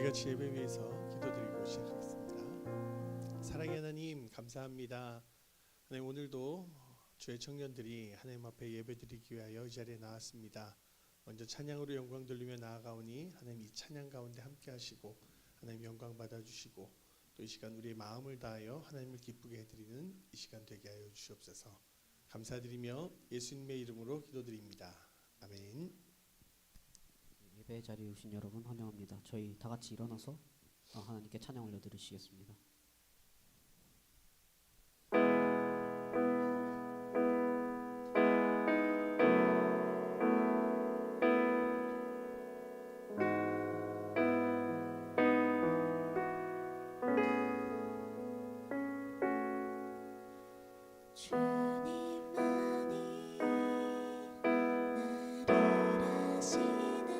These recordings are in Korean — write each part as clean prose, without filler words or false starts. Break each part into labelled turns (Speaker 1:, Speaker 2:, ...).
Speaker 1: 같이 예배 위해서 기도드리고 시작하겠습니다. 사랑의 하나님 감사합니다. 하나님 오늘도 주의 청년들이 하나님 앞에 예배드리기 위하여 이 자리에 나왔습니다. 먼저 찬양으로 영광 돌리며 나아가오니 하나님 이 찬양 가운데 함께 하시고 하나님 영광 받아주시고 또 이 시간 우리의 마음을 다하여 하나님을 기쁘게 해드리는 이 시간 되게 하여 주시옵소서. 감사드리며 예수님의 이름으로 기도드립니다. 아멘.
Speaker 2: 예배 자리에 오신 여러분 환영합니다. 저희 다 같이 일어나서 하나님께 찬양 올려드리시겠습니다.
Speaker 3: 주님만이 나를 아시네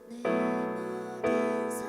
Speaker 3: 내 모든 삶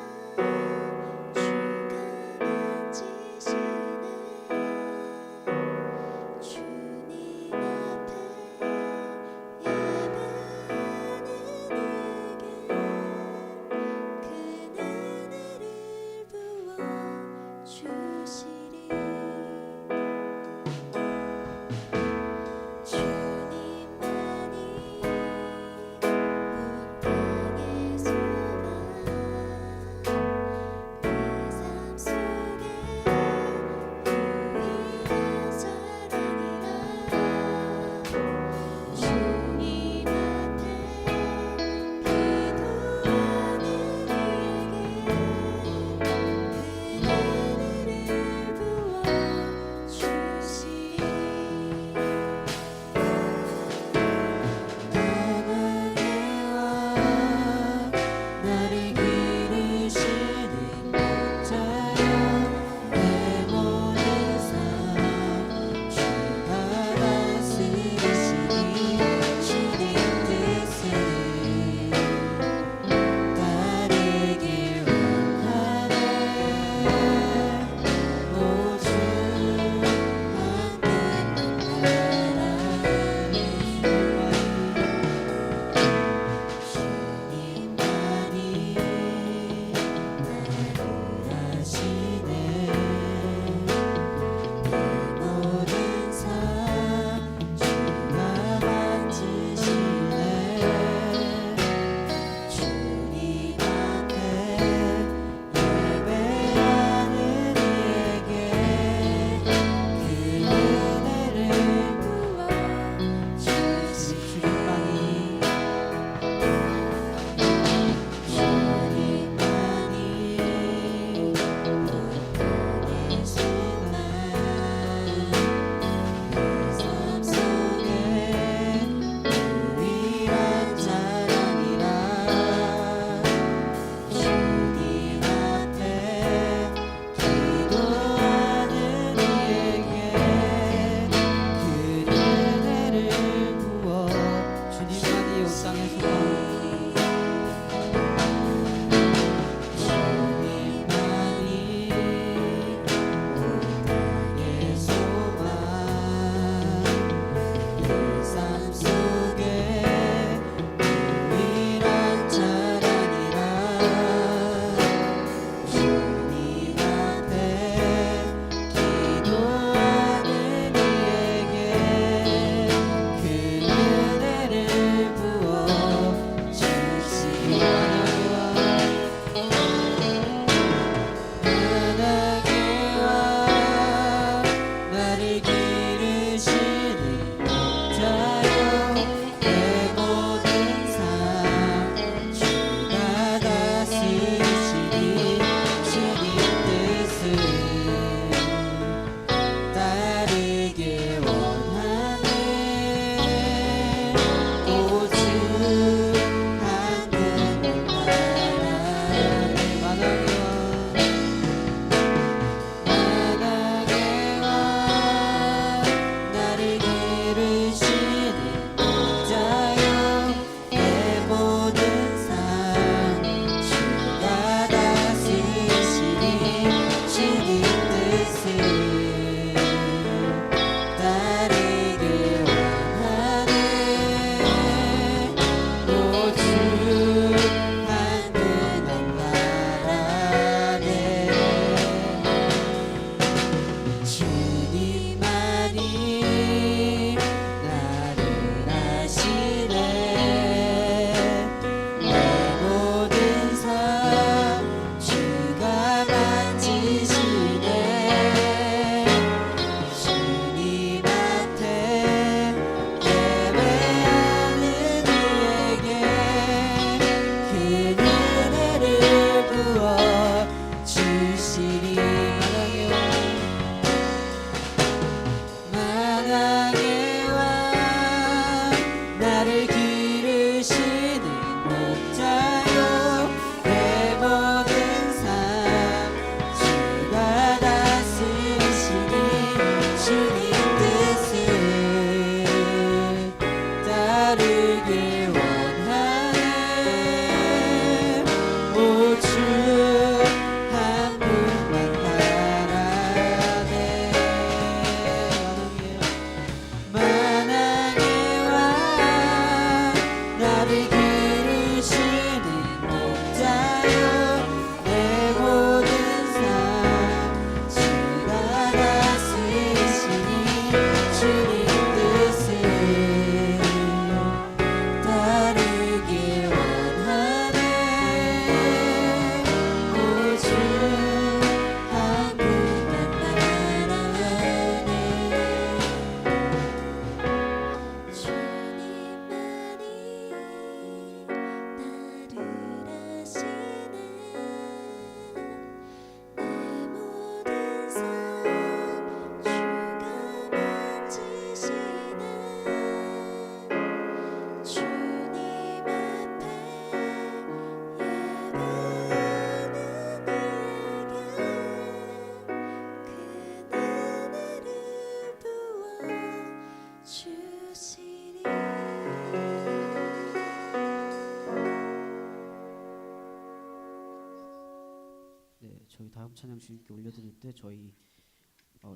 Speaker 2: 마지막 찬양 주님께 올려드릴 때 저희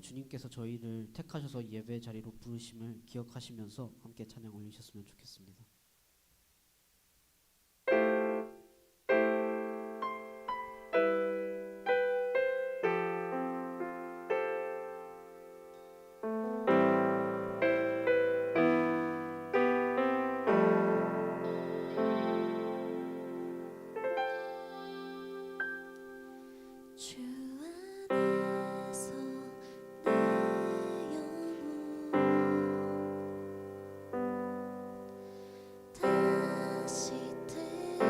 Speaker 2: 주님께서 저희를 택하셔서 예배 자리로 부르심을 기억하시면서 함께 찬양 올리셨으면 좋겠습니다.
Speaker 3: 주 안에서 내 영혼 다시 태어나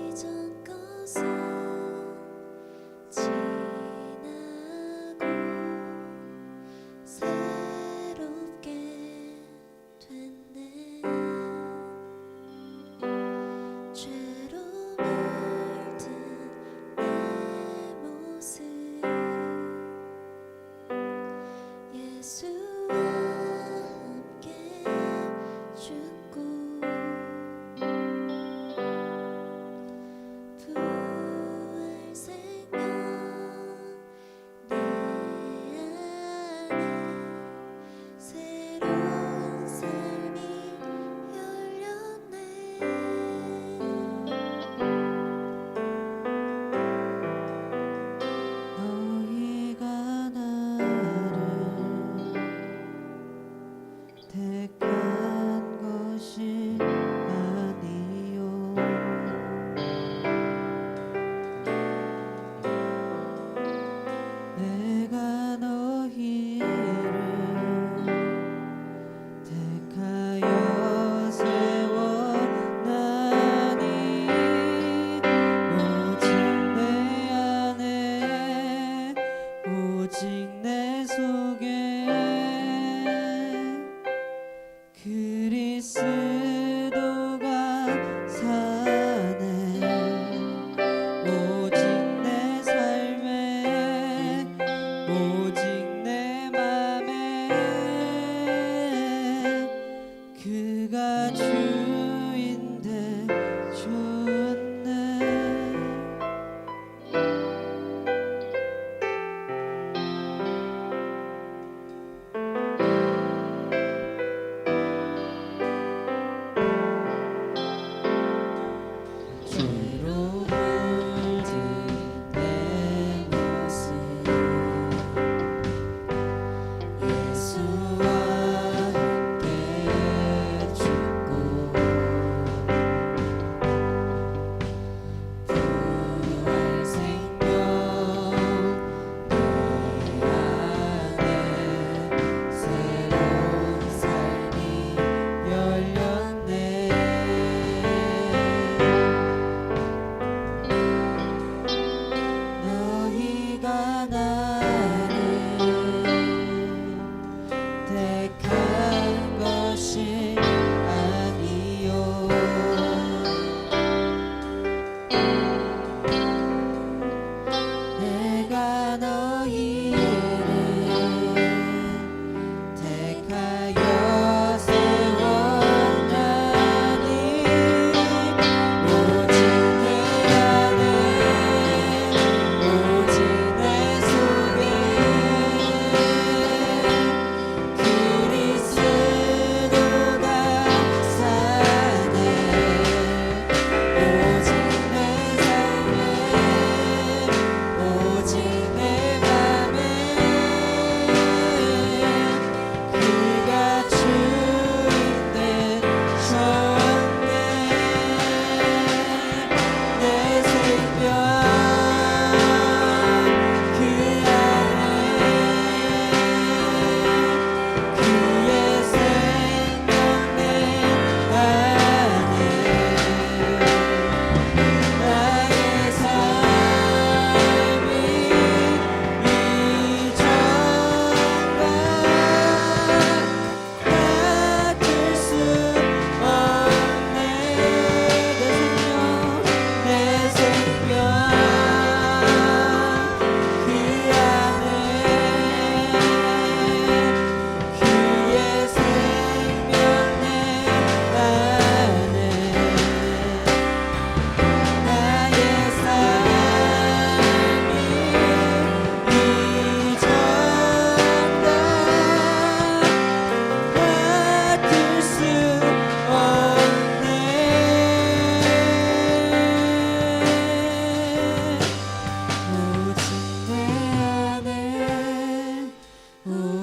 Speaker 3: 이전 것은 지나고 새롭게 됐네. 죄로 물든 내 모습 예수와 함께 죽고 부활 생명 내 안에 새로운 삶이 열렸네.
Speaker 4: 너희가 나를 택한 것이 아니요 내가 너희를 택하여 세워나니 오직 내 안에 오직 내 속에 그리스도가 사네. 오직 내 삶에 오직 내 맘에 그가 주인 되셨네.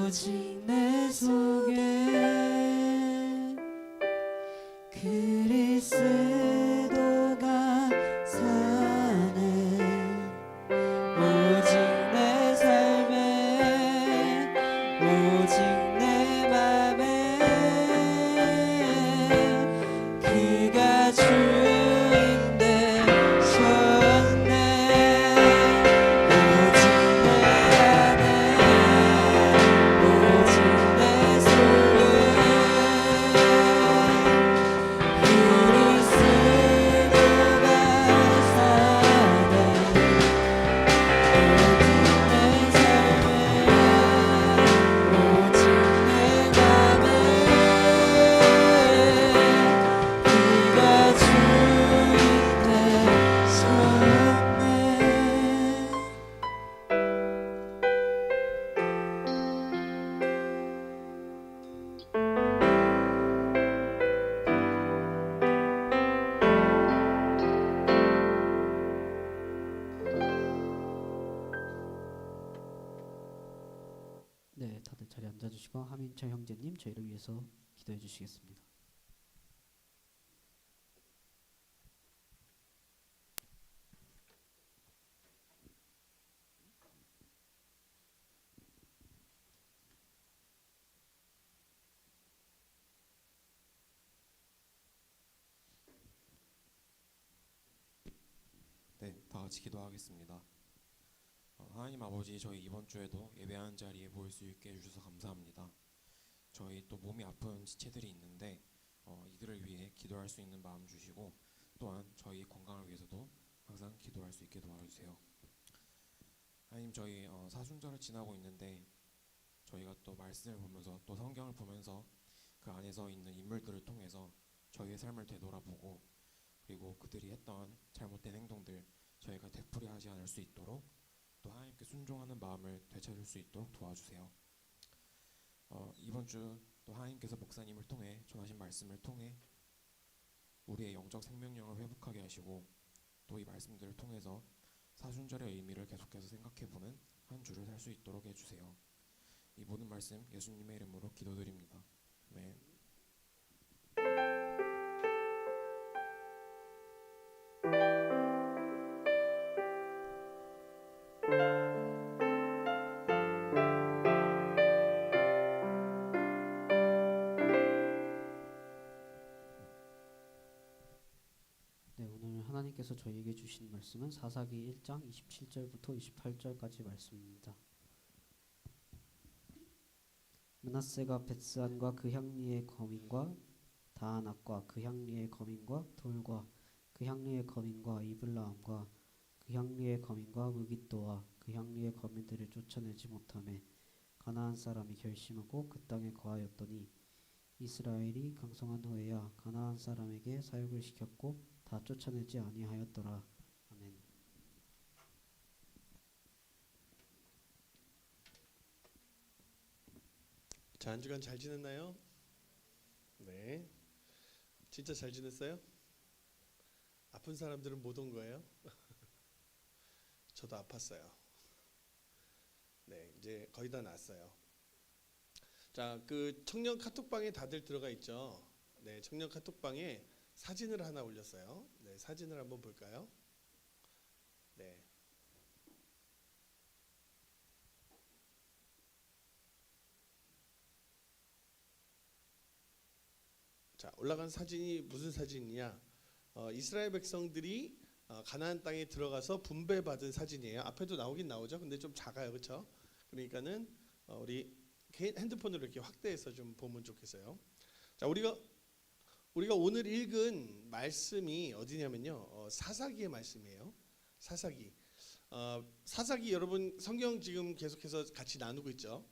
Speaker 4: 오직 내 속에 그리스도가 사네. 오직 내 삶에 오직 내 맘에 그가 주인 되셨네. 오직 내 안에 오직 내 속에 그리스도가 사네. 오직 내 삶에 오직 내 맘에 그가 주인 되셨네.
Speaker 2: 네, 다들 자리 앉아주시고 하민철 형제님 저희를 위해서 기도해 주시겠습니다.
Speaker 5: 네, 다 같이 기도하겠습니다. 하나님 아버지, 저희 이번 주에도 예배하는 자리에 모일 수 있게 해주셔서 감사합니다. 저희 또 몸이 아픈 지체들이 있는데 이들을 위해 기도할 수 있는 마음 주시고 또한 저희 건강을 위해서도 항상 기도할 수 있게 도와주세요. 하나님, 저희 사순절을 지나고 있는데 저희가 또 말씀을 보면서 또 성경을 보면서 그 안에서 있는 인물들을 통해서 저희의 삶을 되돌아보고 그리고 그들이 했던 잘못된 행동들 저희가 되풀이하지 않을 수 있도록 또 하나님께 순종하는 마음을 되찾을 수 있도록 도와주세요. 이번 주 또 하나님께서 목사님을 통해 전하신 말씀을 통해 우리의 영적 생명력을 회복하게 하시고 또 이 말씀들을 통해서 사순절의 의미를 계속해서 생각해보는 한 주를 살 수 있도록 해주세요. 이 모든 말씀 예수님의 이름으로 기도드립니다. 아멘.
Speaker 2: 네, 오늘 하나님께서 저희에게 주신 말씀은 사사기 1장 27절부터 28절까지 말씀입니다. 므낫세가 벳스안과 그 향리의 거민과 다아낙과 그 향리의 거민과 돌과 그 향리의 거민과 이블라함과 그 향리의 거민과 무깃도와 그 향리의 거민들을 쫓아내지 못하매 가나안 사람이 결심하고 그 땅에 거하였더니 이스라엘이 강성한 후에야 가나안 사람에게 사육을 시켰고 다 쫓아내지 아니하였더라. 아멘.
Speaker 1: 자, 한 주간 잘 지냈나요? 네, 진짜 잘 지냈어요? 아픈 사람들은 못 온 거예요? 저도 아팠어요. 네, 이제 거의 다 나았어요. 자, 그 청년 카톡방에 다들 들어가 있죠? 네, 청년 카톡방에 사진을 하나 올렸어요. 네, 사진을 한번 볼까요? 네. 자, 올라간 사진이 무슨 사진이냐? 이스라엘 백성들이 가나안 땅에 들어가서 분배받은 사진이에요. 앞에도 나오긴 나오죠. 근데 좀 작아요, 그렇죠? 그러니까는 우리 핸드폰으로 이렇게 확대해서 좀 보면 좋겠어요. 자, 우리가 오늘 읽은 말씀이 어디냐면요, 사사기의 말씀이에요. 사사기. 사사기 여러분 성경 지금 계속해서 같이 나누고 있죠.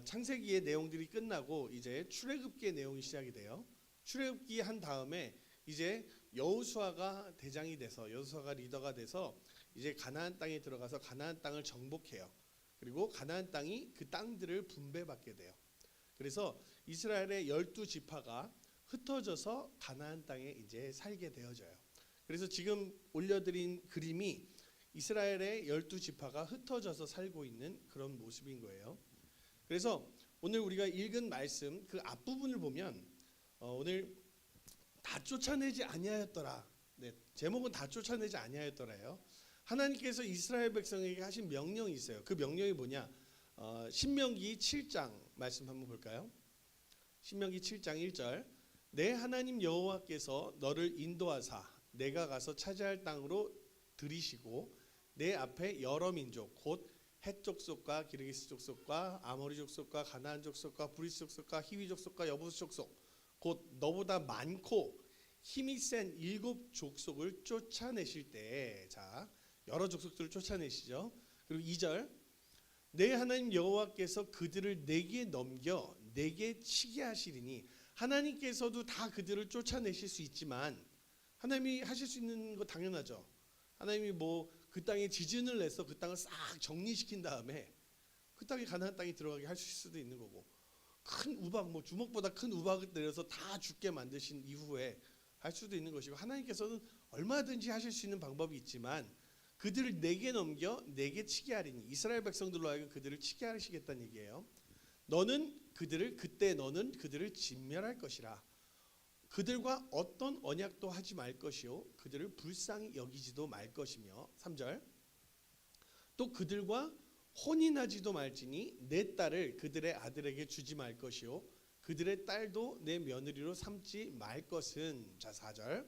Speaker 1: 창세기의 내용들이 끝나고 이제 출애굽기의 내용이 시작이 돼요. 출애굽기 한 다음에 이제 여호수아가 대장이 돼서 여호수아가 리더가 돼서 이제 가나안 땅에 들어가서 가나안 땅을 정복해요. 그리고 가나안 땅이 그 땅들을 분배받게 돼요. 그래서 이스라엘의 12지파가 흩어져서 가나안 땅에 이제 살게 되어져요. 그래서 지금 올려드린 그림이 이스라엘의 12지파가 흩어져서 살고 있는 그런 모습인 거예요. 그래서 오늘 우리가 읽은 말씀 그 앞부분을 보면 오늘 다 쫓아내지 아니하였더라. 네, 제목은 다 쫓아내지 아니하였더라예요. 하나님께서 이스라엘 백성에게 하신 명령이 있어요. 그 명령이 뭐냐? 신명기 7장 말씀 한번 볼까요? 신명기 7장 1절. 내 하나님 여호와께서 너를 인도하사 내가 가서 차지할 땅으로 들이시고 내 앞에 여러 민족 곧 헷 족속과 기르기스 족속과 아모리 족속과 가나안 족속과 브리스 족속과 히위 족속과 여부스 족속 곧 너보다 많고 힘이 센 7 족속을 쫓아내실 때, 자 여러 족속들을 쫓아내시죠. 그리고 2절. 내 하나님 여호와께서 그들을 내게 넘겨 내게 치게 하시리니, 하나님께서도 다 그들을 쫓아내실 수 있지만 하나님이 하실 수 있는 거 당연하죠. 하나님이 뭐 그 땅에 지진을 내서 그 땅을 싹 정리시킨 다음에 그 땅에 가나안 땅에 들어가게 하실 수도 있는 거고, 큰 우박 뭐 주먹보다 큰 우박을 내려서 다 죽게 만드신 이후에 할 수도 있는 것이고, 하나님께서는 얼마든지 하실 수 있는 방법이 있지만 그들을 내게 넘겨 내게 치게 하리니, 이스라엘 백성들로 하여금 그들을 치게 하시겠다는 얘기예요. 그때 너는 그들을 진멸할 것이라. 그들과 어떤 언약도 하지 말 것이요 그들을 불쌍히 여기지도 말 것이며, 3절. 또 그들과 혼인하지도 말지니 내 딸을 그들의 아들에게 주지 말 것이요 그들의 딸도 내 며느리로 삼지 말 것은, 자 4절.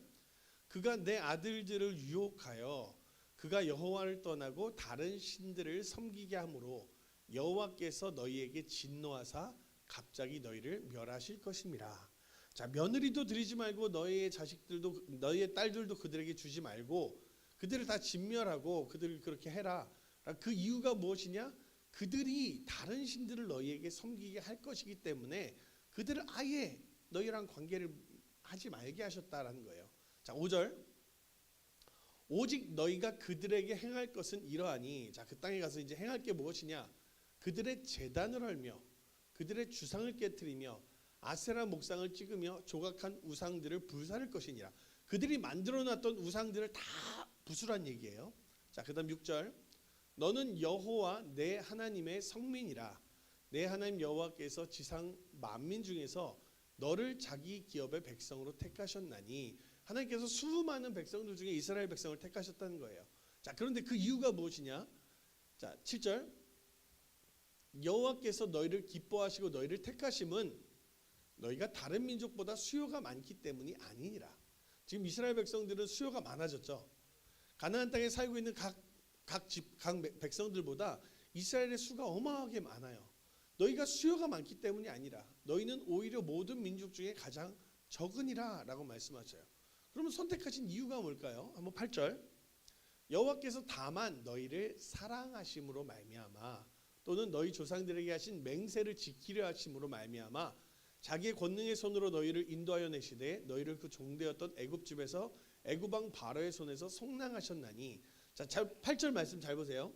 Speaker 1: 그가 내 아들들을 유혹하여 그가 여호와를 떠나고 다른 신들을 섬기게 하므로 여호와께서 너희에게 진노하사 갑자기 너희를 멸하실 것임이라. 자, 며느리도 드리지 말고 너희의 자식들도 너희의 딸들도 그들에게 주지 말고 그들을 다 진멸하고 그들을 그렇게 해라. 그 이유가 무엇이냐? 그들이 다른 신들을 너희에게 섬기게 할 것이기 때문에 그들을 아예 너희랑 관계를 하지 말게 하셨다라는 거예요. 자, 5절. 오직 너희가 그들에게 행할 것은 이러하니, 자, 그 땅에 가서 이제 행할 게 무엇이냐? 그들의 제단을 헐며 그들의 주상을 깨뜨리며 아세라 목상을 찍으며 조각한 우상들을 불사를 것이니라. 그들이 만들어놨던 우상들을 다 부수란 얘기예요. 자, 그다음 6절. 너는 여호와 내 하나님의 성민이라. 내 하나님 여호와께서 지상 만민 중에서 너를 자기 기업의 백성으로 택하셨나니, 하나님께서 수많은 백성들 중에 이스라엘 백성을 택하셨다는 거예요. 자, 그런데 그 이유가 무엇이냐? 자, 7절. 여호와께서 너희를 기뻐하시고 너희를 택하심은 너희가 다른 민족보다 수요가 많기 때문이 아니니라. 지금 이스라엘 백성들은 수요가 많아졌죠. 가나안 땅에 살고 있는 각 백성들보다 이스라엘의 수가 어마어마하게 많아요. 너희가 수요가 많기 때문이 아니라 너희는 오히려 모든 민족 중에 가장 적으니라 라고 말씀하셔요. 그러면 선택하신 이유가 뭘까요? 한번 8절. 여호와께서 다만 너희를 사랑하심으로 말미암아 또는 너희 조상들에게 하신 맹세를 지키려 하심으로 말미암아 자기의 권능의 손으로 너희를 인도하여 내시되 너희를 그 종되었던 애굽 집에서 애굽 왕 바로의 손에서 속량하셨나니. 자, 8절 말씀 잘 보세요.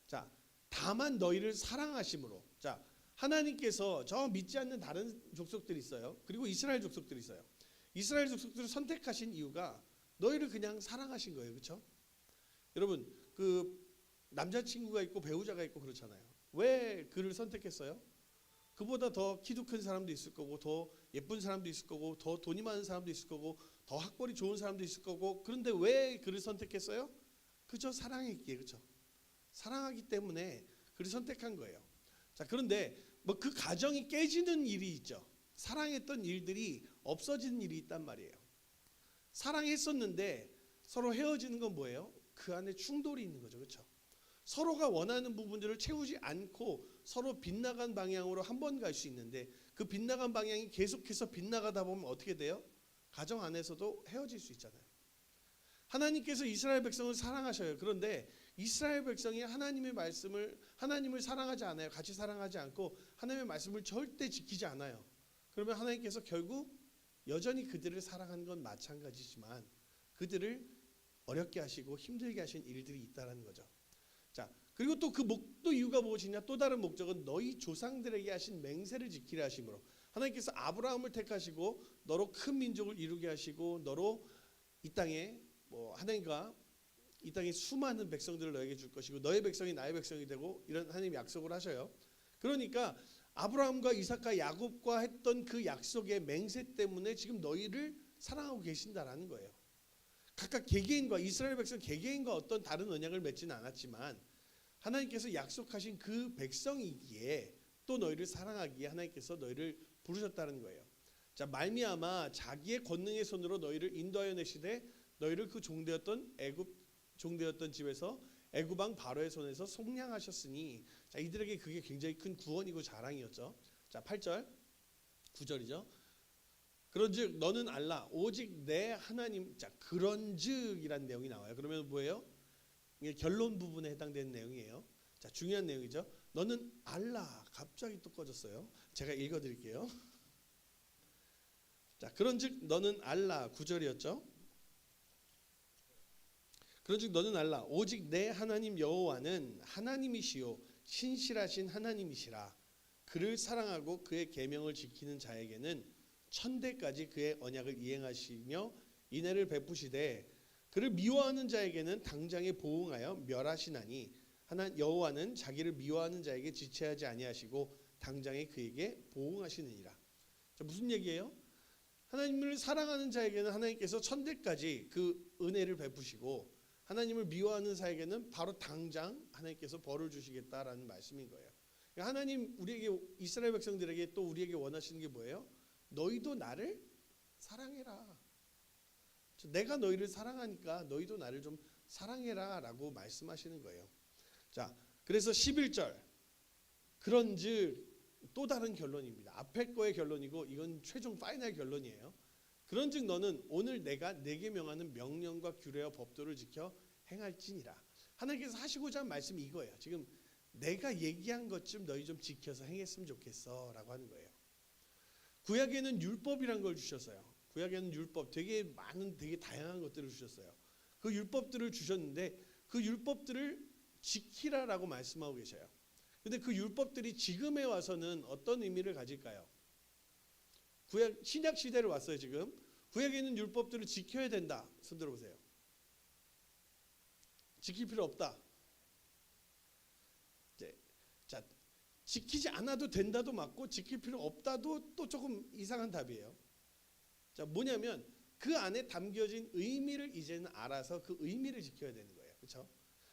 Speaker 1: 자, 다만 너희를 사랑하심으로. 자, 하나님께서 저 믿지 않는 다른 족속들이 있어요. 그리고 이스라엘 족속들이 있어요. 이스라엘 족속들을 선택하신 이유가 너희를 그냥 사랑하신 거예요. 그렇죠? 여러분, 그 남자친구가 있고 배우자가 있고 그렇잖아요. 왜 그를 선택했어요? 그보다 더 키도 큰 사람도 있을 거고, 더 예쁜 사람도 있을 거고, 더 돈이 많은 사람도 있을 거고, 더 학벌이 좋은 사람도 있을 거고. 그런데 왜 그를 선택했어요? 그저 사랑했기에. 그렇죠? 사랑하기 때문에 그를 선택한 거예요. 자, 그런데 뭐 그 가정이 깨지는 일이 있죠. 사랑했던 일들이 없어지는 일이 있단 말이에요. 사랑했었는데 서로 헤어지는 건 뭐예요? 그 안에 충돌이 있는 거죠. 그렇죠? 서로가 원하는 부분들을 채우지 않고 서로 빗나간 방향으로 한 번 갈 수 있는데, 그 빗나간 방향이 계속해서 빗나가다 보면 어떻게 돼요? 가정 안에서도 헤어질 수 있잖아요. 하나님께서 이스라엘 백성을 사랑하셔요. 그런데 이스라엘 백성이 하나님을 사랑하지 않아요. 같이 사랑하지 않고 하나님의 말씀을 절대 지키지 않아요. 그러면 하나님께서 결국 여전히 그들을 사랑하는 건 마찬가지지만 그들을 어렵게 하시고 힘들게 하신 일들이 있다는 거죠. 자, 그리고 또 또 이유가 무엇이냐? 또 다른 목적은 너희 조상들에게 하신 맹세를 지키려 하심으로. 하나님께서 아브라함을 택하시고 너로 큰 민족을 이루게 하시고 너로 이 땅에 하나님과 이 땅에 수많은 백성들을 너에게 줄 것이고 너의 백성이 나의 백성이 되고, 이런 하나님 약속을 하셔요. 그러니까 아브라함과 이삭과 야곱과 했던 그 약속의 맹세 때문에 지금 너희를 사랑하고 계신다라는 거예요. 각각 개개인과 이스라엘 백성 개개인과 어떤 다른 언약을 맺지는 않았지만 하나님께서 약속하신 그 백성이기에 또 너희를 사랑하기에 하나님께서 너희를 부르셨다는 거예요. 자, 말미암아 자기의 권능의 손으로 너희를 인도하여 내시되 너희를 그 종되었던 애굽 종되었던 집에서 애굽 왕 바로의 손에서 속량하셨으니, 자, 이들에게 그게 굉장히 큰 구원이고 자랑이었죠. 자, 8절 9절이죠. 그런즉 너는 알라 오직 내 하나님. 자, 그런즉이라는 내용이 나와요. 그러면 뭐예요? 이게 결론 부분에 해당되는 내용이에요. 자, 중요한 내용이죠. 너는 알라. 갑자기 또 꺼졌어요. 제가 읽어드릴게요. 자, 그런즉 너는 알라. 9절이었죠. 그런즉 너는 알라 오직 내 하나님 여호와는 하나님이시요 신실하신 하나님이시라. 그를 사랑하고 그의 계명을 지키는 자에게는 천대까지 그의 언약을 이행하시며 인애를 베푸시되 그를 미워하는 자에게는 당장에 보응하여 멸하시나니 여호와는 자기를 미워하는 자에게 지체하지 아니하시고 당장에 그에게 보응하시느니라. 자, 무슨 얘기예요? 하나님을 사랑하는 자에게는 하나님께서 천대까지 그 은혜를 베푸시고 하나님을 미워하는 자에게는 바로 당장 하나님께서 벌을 주시겠다라는 말씀인 거예요. 그러니까 하나님 우리에게 이스라엘 백성들에게 또 우리에게 원하시는 게 뭐예요? 너희도 나를 사랑해라. 내가 너희를 사랑하니까 너희도 나를 좀 사랑해라라고 말씀하시는 거예요. 자, 그래서 11절 그런즉 또 다른 결론입니다. 앞에 거의 결론이고 이건 최종 파이널 결론이에요. 그런즉 너는 오늘 내가 내게 명하는 명령과 규례와 법도를 지켜 행할지니라. 하나님께서 하시고자 한 말씀이 이거예요. 지금 내가 얘기한 것쯤 너희 좀 지켜서 행했으면 좋겠어 라고 하는 거예요. 구약에는 율법이란 걸 주셨어요. 구약에는 율법 되게 많은 되게 다양한 것들을 주셨어요. 그 율법들을 주셨는데 그 율법들을 지키라라고 말씀하고 계셔요. 근데 그 율법들이 지금에 와서는 어떤 의미를 가질까요? 구약 신약 시대로 왔어요. 지금 구약에 있는 율법들을 지켜야 된다. 손 들어보세요. 지킬 필요 없다. 자, 지키지 않아도 된다도 맞고 지킬 필요 없다도 또 조금 이상한 답이에요. 자, 뭐냐면 그 안에 담겨진 의미를 이제는 알아서 그 의미를 지켜야 되는 거예요. 그렇죠?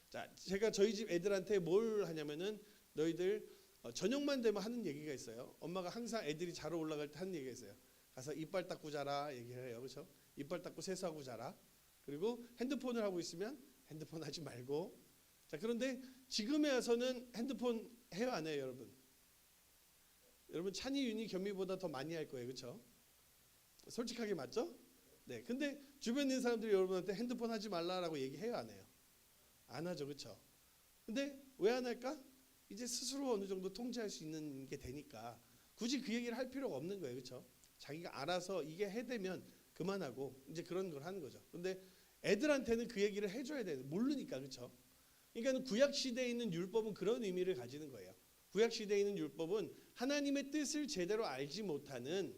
Speaker 1: 자, 제가 저희 집 애들한테 뭘 하냐면은 너희들 저녁만 되면 하는 얘기가 있어요. 엄마가 항상 애들이 자러 올라갈 때 하는 얘기가 있어요. 가서 이빨 닦고 자라 얘기를 해요. 그렇죠? 이빨 닦고 세수하고 자라. 그리고 핸드폰을 하고 있으면 핸드폰 하지 말고. 자, 그런데 지금에 와서는 핸드폰 해요 안 해요, 여러분? 여러분 찬이, 윤이, 겸미보다 더 많이 할 거예요. 그렇죠? 솔직하게 맞죠? 네. 근데 주변에 있는 사람들이 여러분한테 핸드폰 하지 말라라고 얘기해요 안 해요? 안 하죠. 그렇죠? 근데 왜 안 할까? 이제 스스로 어느 정도 통제할 수 있는 게 되니까 굳이 그 얘기를 할 필요가 없는 거예요. 그렇죠? 자기가 알아서 이게 해되면 그만하고 이제 그런 걸 하는 거죠. 근데 애들한테는 그 얘기를 해줘야 되는, 모르니까. 그렇죠? 그러니까 구약 시대에 있는 율법은 그런 의미를 가지는 거예요. 구약 시대에 있는 율법은 하나님의 뜻을 제대로 알지 못하는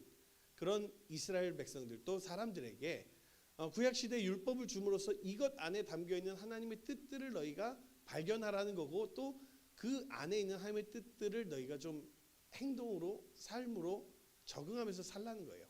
Speaker 1: 그런 이스라엘 백성들 또 사람들에게 구약 시대의 율법을 줌으로써 이것 안에 담겨 있는 하나님의 뜻들을 너희가 발견하라는 거고 또 그 안에 있는 하나님의 뜻들을 너희가 좀 행동으로 삶으로 적응하면서 살라는 거예요.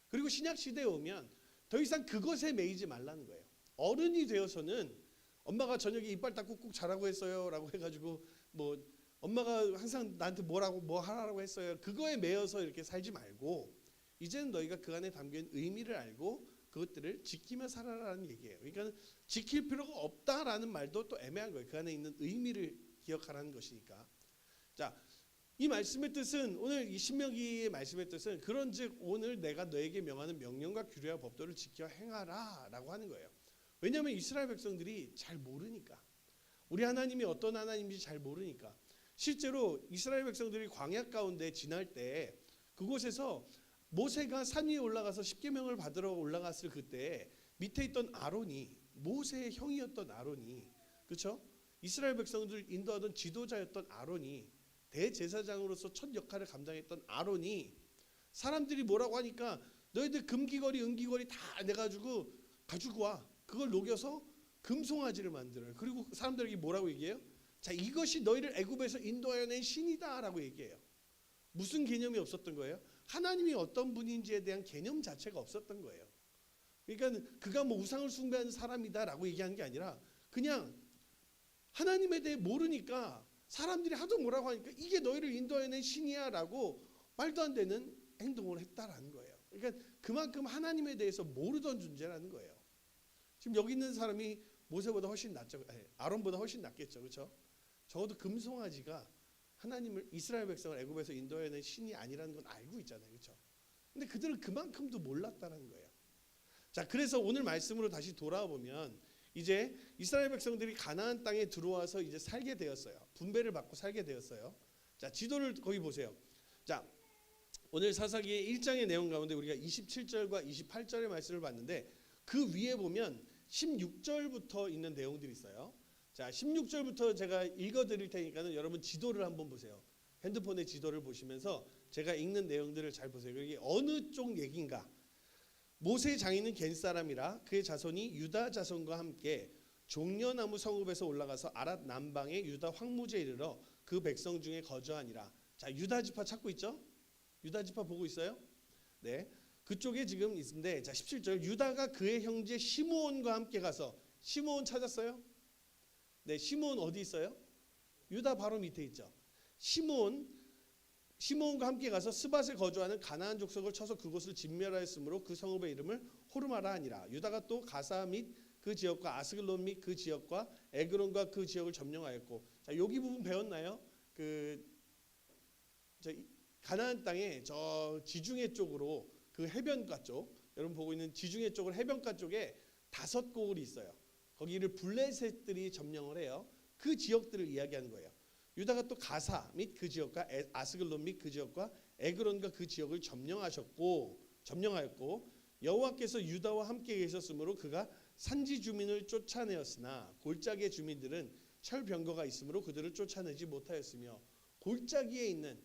Speaker 1: 그리고 신약 시대에 오면 더 이상 그것에 매이지 말라는 거예요. 어른이 되어서는 엄마가 저녁에 이빨 닦고 꼭 자라고 했어요라고 해가지고 뭐 엄마가 항상 나한테 뭐라고 뭐 하라고 했어요. 그거에 매여서 이렇게 살지 말고 이제는 너희가 그 안에 담긴 의미를 알고 그것들을 지키며 살아라는 얘기예요. 그러니까 지킬 필요가 없다라는 말도 또 애매한 거예요. 그 안에 있는 의미를 기억하라는 것이니까. 자, 이 말씀의 뜻은 오늘 이 신명기의 말씀의 뜻은 그런즉 오늘 내가 너에게 명하는 명령과 규례와 법도를 지켜 행하라라고 하는 거예요. 왜냐하면 이스라엘 백성들이 잘 모르니까. 우리 하나님이 어떤 하나님인지 잘 모르니까. 실제로 이스라엘 백성들이 광야 가운데 지날 때 그곳에서 모세가 산 위에 올라가서 십계명을 받으러 올라갔을 그때 밑에 있던 아론이 모세의 형이었던 아론이, 그렇죠? 이스라엘 백성들을 인도하던 지도자였던 아론이, 대제사장으로서 첫 역할을 감당했던 아론이 사람들이 뭐라고 하니까 너희들 금기거리 은기거리 다 내가지고 가지고 와. 그걸 녹여서 금송아지를 만들어요. 그리고 사람들에게 뭐라고 얘기해요? 자, 이것이 너희를 애굽에서 인도하여 낸 신이다라고 얘기해요. 무슨 개념이 없었던 거예요? 하나님이 어떤 분인지에 대한 개념 자체가 없었던 거예요. 그러니까 그가 뭐 우상을 숭배하는 사람이다라고 얘기하는 게 아니라 그냥 하나님에 대해 모르니까 사람들이 하도 뭐라고 하니까 이게 너희를 인도해낸 신이야라고 말도 안 되는 행동을 했다라는 거예요. 그러니까 그만큼 하나님에 대해서 모르던 존재라는 거예요. 지금 여기 있는 사람이 모세보다 훨씬 낫죠. 아론보다 훨씬 낫겠죠. 그렇죠? 적어도 금송아지가 하나님을 이스라엘 백성을 애굽에서 인도해낸 신이 아니라는 건 알고 있잖아요. 그렇죠? 근데 그들은 그만큼도 몰랐다는 거예요. 자, 그래서 오늘 말씀으로 다시 돌아와 보면 이제 이스라엘 백성들이 가나안 땅에 들어와서 이제 살게 되었어요. 분배를 받고 살게 되었어요. 자, 지도를 거기 보세요. 자, 오늘 사사기의 1장의 내용 가운데 우리가 27절과 28절의 말씀을 봤는데 그 위에 보면 16절부터 있는 내용들이 있어요. 자, 16절부터 제가 읽어 드릴 테니까는 여러분 지도를 한번 보세요. 핸드폰의 지도를 보시면서 제가 읽는 내용들을 잘 보세요. 이게 어느 쪽 얘기인가? 모세의 장인은 겐 사람이라 그의 자손이 유다 자손과 함께 종려나무 성읍에서 올라가서 아랏 남방의 유다 황무지에 이르러 그 백성 중에 거주하니라. 자, 유다 지파 찾고 있죠? 유다 지파 보고 있어요? 네. 그쪽에 지금 있는데 자, 17절 유다가 그의 형제 시므온과 함께 가서 시므온 찾았어요? 네, 시므온 어디 있어요? 유다 바로 밑에 있죠. 시므온과 함께 가서 스밧에 거주하는 가나안 족속을 쳐서 그곳을 진멸하였으므로 그 성읍의 이름을 호르마라 하니라. 유다가 또 가사 및 그 지역과 아스글론 및 그 지역과 에그론과 그 지역을 점령하였고, 자, 여기 부분 배웠나요? 가나안 땅에 저 지중해 쪽으로 그 해변가 쪽, 여러분 보고 있는 지중해 쪽을 해변가 쪽에 5고을이 있어요. 거기를 블레셋들이 점령을 해요. 그 지역들을 이야기하는 거예요. 유다가 또 가사 및 그 지역과 아스글론 및 그 지역과 에그론과 그 지역을 점령하였고 여호와께서 유다와 함께 계셨으므로 그가 산지 주민을 쫓아내었으나 골짜기의 주민들은 철병거가 있으므로 그들을 쫓아내지 못하였으며 골짜기에 있는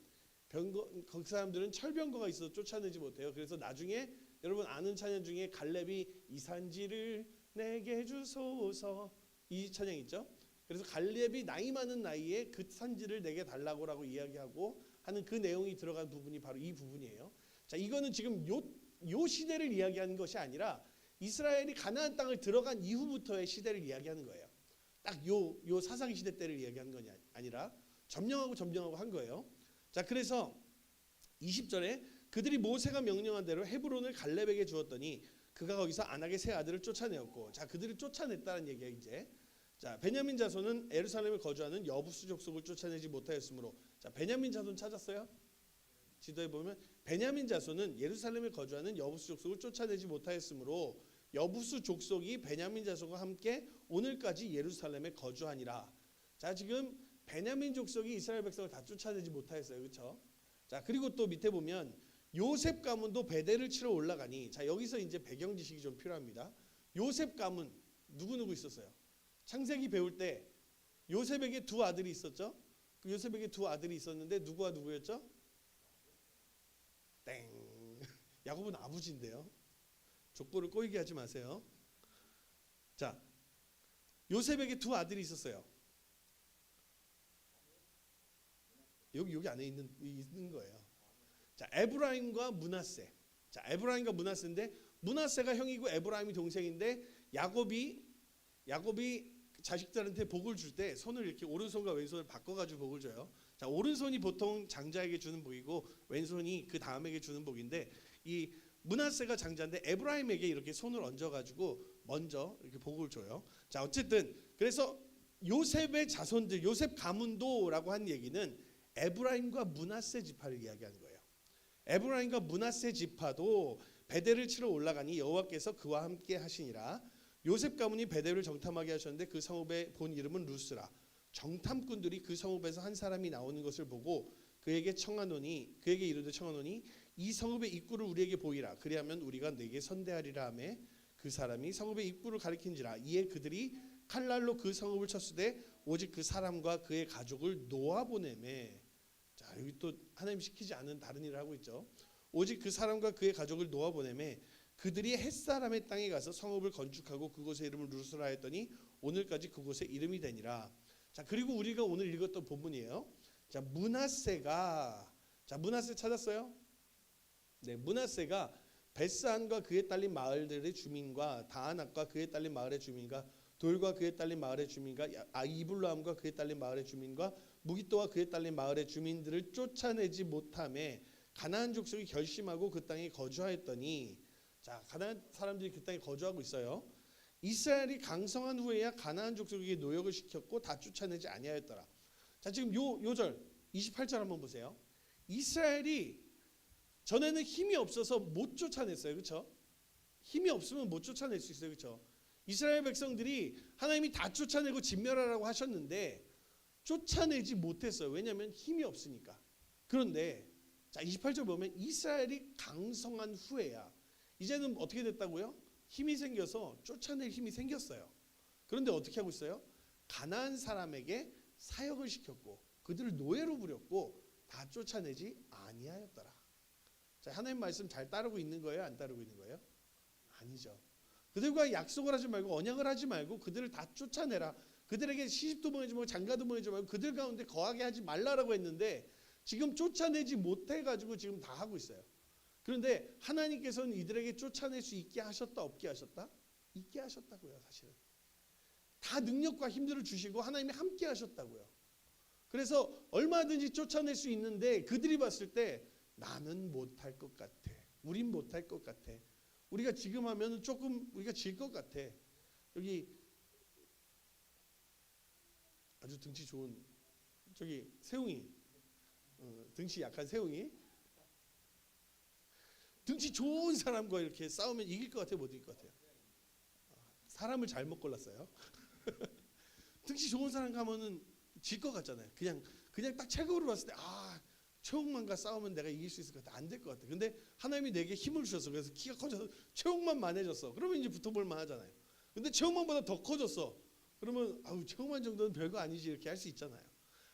Speaker 1: 그 사람들은 철병거가 있어서 쫓아내지 못해요. 그래서 나중에 여러분 아는 찬양 중에 갈렙이 이 산지를 내게 주소서 이 찬양 있죠? 그래서 갈렙이 나이 많은 나이에 그 산지를 내게 달라고라고 이야기하고 하는 그 내용이 들어간 부분이 바로 이 부분이에요. 자, 이거는 지금 요 시대를 이야기하는 것이 아니라 이스라엘이 가나안 땅을 들어간 이후부터의 시대를 이야기하는 거예요. 딱 요 사사기 시대 때를 이야기하는 것이 아니라 점령하고 한 거예요. 자, 그래서 20절에 그들이 모세가 명령한 대로 헤브론을 갈렙에게 주었더니 그가 거기서 안악의 세 아들을 쫓아내었고, 자, 그들을 쫓아냈다는 얘기예요. 이제 자, 베냐민 자손은 예루살렘에 거주하는 여부수 족속을 쫓아내지 못하였으므로, 자, 베냐민 자손 찾았어요? 지도에 보면 베냐민 자손은 예루살렘에 거주하는 여부수 족속을 쫓아내지 못하였으므로 여부수 족속이 베냐민 자손과 함께 오늘까지 예루살렘에 거주하니라. 자, 지금 베냐민 족속이 이스라엘 백성을 다 쫓아내지 못하였어요. 그렇죠? 자, 그리고 또 밑에 보면 요셉 가문도 베델을 치러 올라가니, 자, 여기서 이제 배경 지식이 좀 필요합니다. 요셉 가문 누구 있었어요? 창세기 배울 때 요셉에게 2 아들이 있었죠? 그 요셉에게 2 아들이 있었는데 누구와 누구였죠? 땡. 야곱은 아버지인데요. 족보를 꼬이게 하지 마세요. 자, 요셉에게 2 아들이 있었어요. 여기 안에 있는 거예요. 자, 에브라임과 므낫세. 자, 에브라임과 므낫세인데 므낫세가 형이고 에브라임이 동생인데 야곱이 자식들한테 복을 줄 때 손을 이렇게 오른손과 왼손을 바꿔가지고 복을 줘요. 자, 오른손이 보통 장자에게 주는 복이고 왼손이 그 다음에게 주는 복인데 이 므낫세가 장자인데 에브라임에게 이렇게 손을 얹어가지고 먼저 이렇게 복을 줘요. 자, 어쨌든 그래서 요셉의 자손들, 요셉 가문도라고 한 얘기는 에브라임과 므낫세 지파를 이야기하는 거예요. 에브라임과 므낫세 지파도 베델을 치러 올라가니 여호와께서 그와 함께 하시니라. 요셉 가문이 베델을 정탐하게 하셨는데 그 성읍의 본 이름은 루스라. 정탐꾼들이 그 성읍에서 한 사람이 나오는 것을 보고 그에게 이르되 청하노니 이 성읍의 입구를 우리에게 보이라. 그리하면 우리가 네게 선대하리라 하매 그 사람이 성읍의 입구를 가리킨지라. 이에 그들이 칼날로 그 성읍을 쳤으되 오직 그 사람과 그의 가족을 놓아보내매. 자, 여기 또 하나님 시키지 않은 다른 일을 하고 있죠. 오직 그 사람과 그의 가족을 놓아보내매 그들이 햇사람의 땅에 가서 성읍을 건축하고 그곳의 이름을 루스라 했더니 오늘까지 그곳의 이름이 되니라. 자, 그리고 우리가 오늘 읽었던 본문이에요. 자, 므낫세가 자, 므낫세 찾았어요? 네, 므낫세가 베스안과 그에 딸린 마을들의 주민과 다안악과 그에 딸린 마을의 주민과 돌과 그에 딸린 마을의 주민과 이블람과 그에 딸린 마을의 주민과 무기또와 그에 딸린 마을의 주민들을 쫓아내지 못함에 가나안 족속이 결심하고 그 땅에 거주하였더니, 자, 가나안 사람들이 그 땅에 거주하고 있어요. 이스라엘이 강성한 후에야 가나안 족속에게 노역을 시켰고 다 쫓아내지 아니하였더라. 자, 지금 요절 28절 한번 보세요. 이스라엘이 전에는 힘이 없어서 못 쫓아냈어요. 그렇죠? 힘이 없으면 못 쫓아낼 수 있어요. 그렇죠? 이스라엘 백성들이 하나님이 다 쫓아내고 진멸하라고 하셨는데 쫓아내지 못했어요. 왜냐하면 힘이 없으니까. 그런데 자, 28절 보면 이스라엘이 강성한 후에야 이제는 어떻게 됐다고요? 힘이 생겨서 쫓아낼 힘이 생겼어요. 그런데 어떻게 하고 있어요? 가나안 사람에게 사역을 시켰고 그들을 노예로 부렸고 다 쫓아내지 아니하였더라. 자, 하나님 말씀 잘 따르고 있는 거예요? 안 따르고 있는 거예요? 아니죠. 그들과 약속을 하지 말고 언약을 하지 말고 그들을 다 쫓아내라. 그들에게 시집도 보내지 말고 장가도 보내지 말고 그들 가운데 거하게 하지 말라라고 했는데 지금 쫓아내지 못해가지고 지금 다 하고 있어요. 그런데 하나님께서는 이들에게 쫓아낼 수 있게 하셨다 없게 하셨다? 있게 하셨다고요. 사실은 다 능력과 힘들을 주시고 하나님이 함께 하셨다고요. 그래서 얼마든지 쫓아낼 수 있는데 그들이 봤을 때 나는 못할 것 같아. 우린 못할 것 같아. 우리가 지금 하면 조금 우리가 질 것 같아. 여기 아주 등치 좋은 저기 세웅이, 등치 약한 세웅이, 등치 좋은 사람과 이렇게 싸우면 이길 것 같아요, 못 이길 것 같아요? 사람을 잘못 골랐어요. 등치 좋은 사람 가면은 질 것 같잖아요. 그냥 딱 체급으로 봤을 때 최홍만과 싸우면 내가 이길 수 있을 것 같아. 안 될 것 같아. 근데 하나님이 내게 힘을 주셨어. 그래서 키가 커져서 최홍만만해졌어. 그러면 이제 붙어볼 만하잖아요. 근데 최홍만보다 더 커졌어. 그러면 최홍만 정도는 별거 아니지 이렇게 할 수 있잖아요.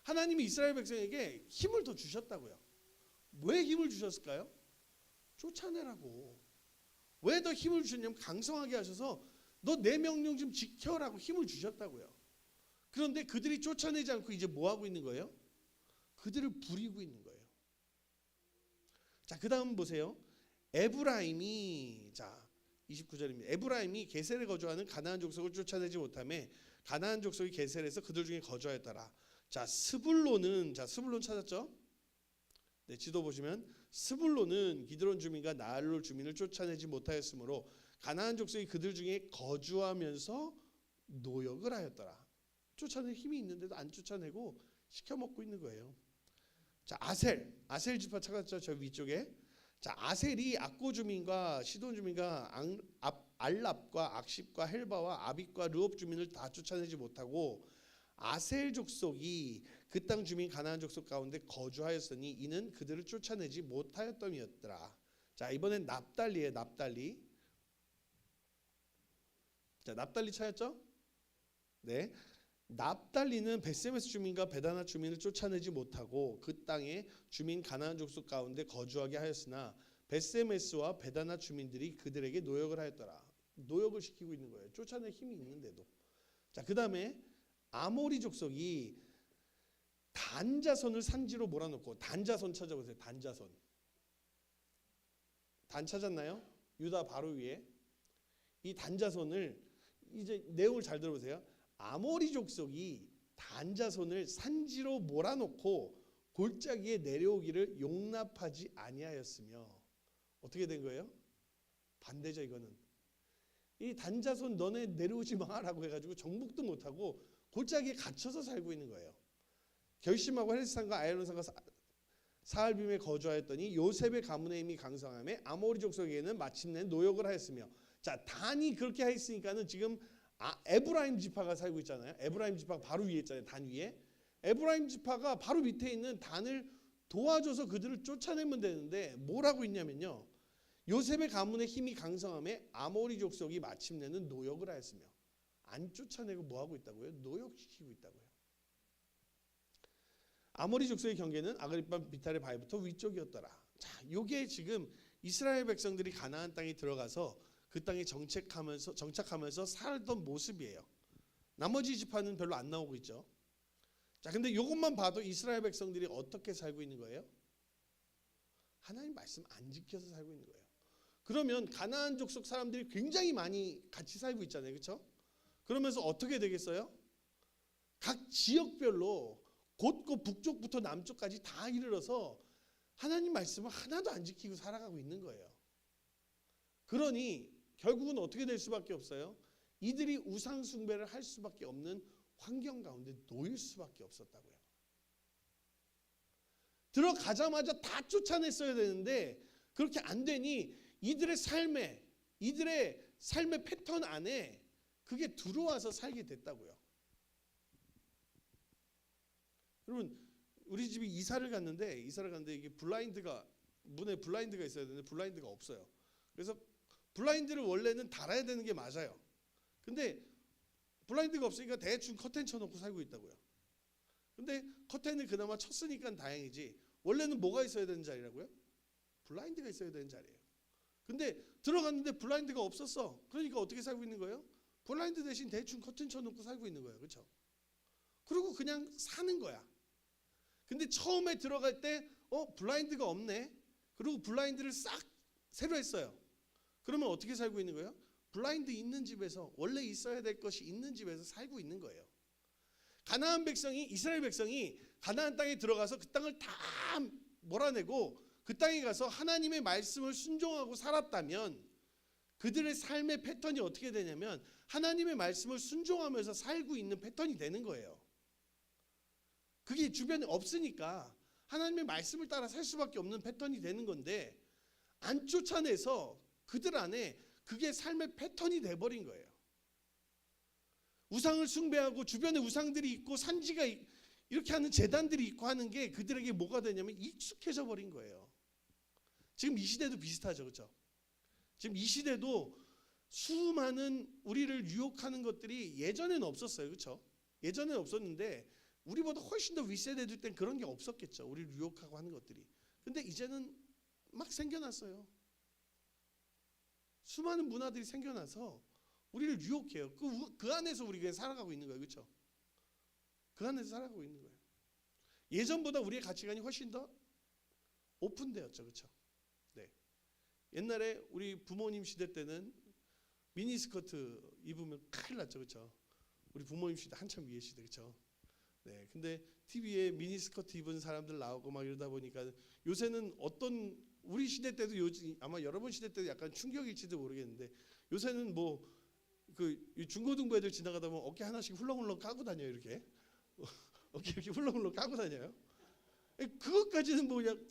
Speaker 1: 하나님이 이스라엘 백성에게 힘을 더 주셨다고요. 왜 힘을 주셨을까요? 쫓아내라고. 왜 더 힘을 주셨냐면 강성하게 하셔서 너 내 명령 좀 지켜라고 힘을 주셨다고요. 그런데 그들이 쫓아내지 않고 이제 뭐 하고 있는 거예요? 그들을 부리고 있는 거예요. 자, 그 다음 보세요. 에브라임이, 자 29절입니다. 에브라임이 게셀에 거주하는 가나안 족속을 쫓아내지 못하며 가나안 족속이 게셀에서 그들 중에 거주하였더라. 자, 스불론은, 자 스불론 찾았죠? 네, 지도 보시면 스불론은 기드론 주민과 나알롤 주민을 쫓아내지 못하였으므로 가나안 족속이 그들 중에 거주하면서 노역을 하였더라. 쫓아낼 힘이 있는데도 안 쫓아내고 시켜먹고 있는 거예요. 자, 아셀 지파 찾았죠? 저 위쪽에. 자, 아셀이 악고 주민과 시돈 주민과 알랍과 악십과 헬바와 아빅과 르옵 주민을 다 쫓아내지 못하고 아셀 족속이 그 땅 주민 가나안 족속 가운데 거주하였으니 이는 그들을 쫓아내지 못하였더니였더라. 자, 이번엔 납달리예요. 납달리. 자, 납달리 찾았죠? 네. 납달리는 벳세메스 주민과 베다나 주민을 쫓아내지 못하고 그 땅에 주민 가나안 족속 가운데 거주하게 하였으나 벳세메스와 베다나 주민들이 그들에게 노역을 하였더라. 노역을 시키고 있는 거예요. 쫓아낼 힘이 있는데도. 자, 그 다음에 아모리 족속이 단자손을 산지로 몰아놓고, 단자손 찾아보세요. 단자손. 단 찾았나요? 유다 바로 위에. 이 단자손을 이제 내용을 잘 들어보세요. 아모리 족속이 단자손을 산지로 몰아놓고 골짜기에 내려오기를 용납하지 아니하였으며, 어떻게 된 거예요? 반대죠. 이거는 이 단자손 너네 내려오지 마라고 해가지고 정복도 못하고 골짜기에 갇혀서 살고 있는 거예요. 결심하고 헬스산과 아야론산과 사알빔에 거주하였더니 요셉의 가문의 힘이 강성함에 아모리 족속에게는 마침내 노역을 하였으며, 자, 단이 그렇게 했으니까는 지금 에브라임 지파가 살고 있잖아요. 에브라임 지파가 바로 위에 있잖아요. 단 위에. 에브라임 지파가 바로 밑에 있는 단을 도와줘서 그들을 쫓아내면 되는데 뭘 하고 있냐면요. 요셉의 가문의 힘이 강성함에 아모리 족속이 마침내는 노역을 하였으며, 안 쫓아내고 뭐 하고 있다고요? 노역시키고 있다고요. 아모리 족속의 경계는 아그리빠 비탈의 바위부터 위쪽이었더라. 자, 요게 지금 이스라엘 백성들이 가나안 땅에 들어가서 그 땅에 정착하면서 살던 모습이에요. 나머지 지파는 별로 안 나오고 있죠. 자, 근데 이것만 봐도 이스라엘 백성들이 어떻게 살고 있는 거예요? 하나님 말씀 안 지켜서 살고 있는 거예요. 그러면 가나안 족속 사람들이 굉장히 많이 같이 살고 있잖아요. 그렇죠? 그러면서 어떻게 되겠어요? 각 지역별로 곧고 북쪽부터 남쪽까지 다 이르러서 하나님 말씀을 하나도 안 지키고 살아가고 있는 거예요. 그러니 결국은 어떻게 될 수밖에 없어요? 이들이 우상 숭배를 할 수밖에 없는 환경 가운데 놓일 수밖에 없었다고요. 들어가자마자 다 쫓아냈어야 되는데 그렇게 안 되니 이들의 삶의 패턴 안에 그게 들어와서 살게 됐다고요. 여러분, 우리 집이 이사를 갔는데 이게 문에 블라인드가 있어야 되는데 블라인드가 없어요. 그래서 블라인드를 원래는 달아야 되는 게 맞아요. 근데 블라인드가 없으니까 대충 커튼 쳐놓고 살고 있다고요. 근데 커튼을 그나마 쳤으니까 다행이지, 원래는 뭐가 있어야 되는 자리라고요? 블라인드가 있어야 되는 자리예요. 근데 들어갔는데 블라인드가 없었어. 그러니까 어떻게 살고 있는 거예요? 블라인드 대신 대충 커튼 쳐놓고 살고 있는 거예요. 그렇죠? 그리고 그냥 사는 거야. 근데 처음에 들어갈 때 블라인드가 없네. 그리고 블라인드를 싹 새로 했어요. 그러면 어떻게 살고 있는 거예요? 블라인드 있는 집에서, 원래 있어야 될 것이 있는 집에서 살고 있는 거예요. 이스라엘 백성이 가나안 땅에 들어가서 그 땅을 다 몰아내고 그 땅에 가서 하나님의 말씀을 순종하고 살았다면 그들의 삶의 패턴이 어떻게 되냐면 하나님의 말씀을 순종하면서 살고 있는 패턴이 되는 거예요. 그게 주변에 없으니까 하나님의 말씀을 따라 살 수밖에 없는 패턴이 되는 건데, 안 쫓아내서 그들 안에 그게 삶의 패턴이 돼버린 거예요. 우상을 숭배하고 주변에 우상들이 있고 산지가 이렇게 하는 제단들이 있고 하는 게 그들에게 뭐가 되냐면 익숙해져 버린 거예요. 지금 이 시대도 비슷하죠. 그렇죠? 지금 이 시대도 수많은 우리를 유혹하는 것들이 예전에는 없었어요. 그렇죠? 예전에는 없었는데 우리보다 훨씬 더 윗세대들 땐 그런 게 없었겠죠. 우리를 유혹하고 하는 것들이. 근데 이제는 막 생겨났어요. 수많은 문화들이 생겨나서 우리를 유혹해요. 그 안에서 우리가 그냥 살아가고 있는 거예요. 그렇죠? 그 안에서 살아가고 있는 거예요. 예전보다 우리의 가치관이 훨씬 더 오픈되었죠. 그렇죠? 네. 옛날에 우리 부모님 시대 때는 미니스커트 입으면 큰일 났죠. 그렇죠? 우리 부모님 시대 한참 위에 시대. 그렇죠? 네. 근데 TV에 미니스커트 입은 사람들 나오고 막 이러다 보니까 요새는 우리 시대 때도 아마 여러분 시대 때도 약간 충격일지도 모르겠는데 요새는 중고등부 애들 지나가다 보면 어깨 하나씩 훌렁훌렁 까고 다녀요. 이렇게 어깨 이렇게 훌렁훌렁 까고 다녀요. 그것까지는 그냥